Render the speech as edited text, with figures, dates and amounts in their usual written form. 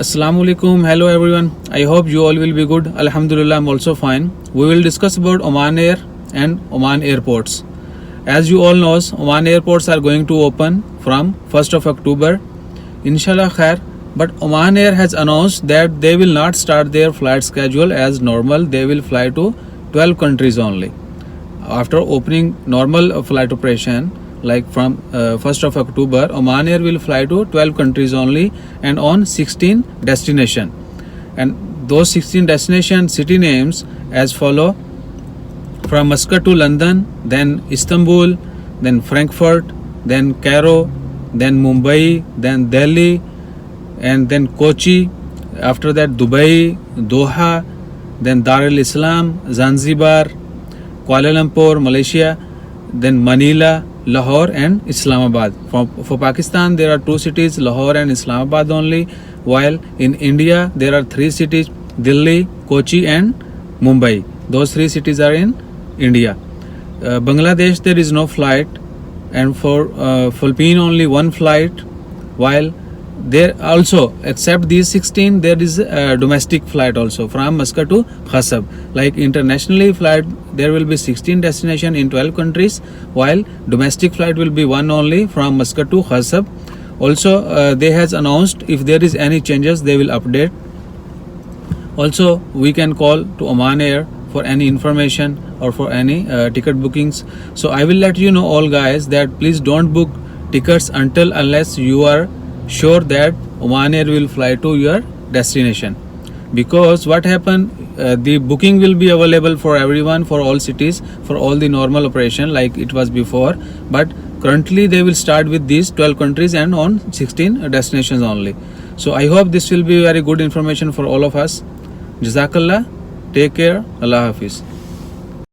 Assalamu alaikum. Hello everyone. I hope you all will be good. Alhamdulillah, I'm also fine. We will discuss about Oman Air and Oman airports. As you all know, Oman airports are going to open from 1st of October. Inshallah khair. But Oman Air has announced that they will not start their flight schedule as normal. They will fly to 12 countries only. After opening normal flight operation, like from 1st of October, Oman Air will fly to 12 countries only and on 16 destination. And those 16 destination city names as follow: from Muscat to London, then Istanbul, then Frankfurt, then Cairo, then Mumbai, then Delhi, and then Kochi. After that, Dubai, Doha, then Dar el Islam, Zanzibar, Kuala Lumpur, Malaysia, then Manila, Lahore and Islamabad. For Pakistan, there are two cities, Lahore and Islamabad only, while in India, there are three cities, Delhi, Kochi and Mumbai. Those three cities are in India. Bangladesh, there is no flight, and for Philippines, only one flight, while there also, except these 16, there is a domestic flight also from Muscat to Khasab. Like internationally flight, there will be 16 destination in 12 countries, while domestic flight will be one only from Muscat to Khasab. Also, they has announced if there is any changes, they will update. Also, we can call to Oman Air for any information or for any ticket bookings. So I will let you know all guys that please don't book tickets unless you are sure that Oman Air will fly to your destination. Because what happened, the booking will be available for everyone, for all cities, for all the normal operation like it was before, but currently they will start with these 12 countries and on 16 destinations only. So I hope this will be very good information for all of us. Jazakallah, take care, Allah Hafiz.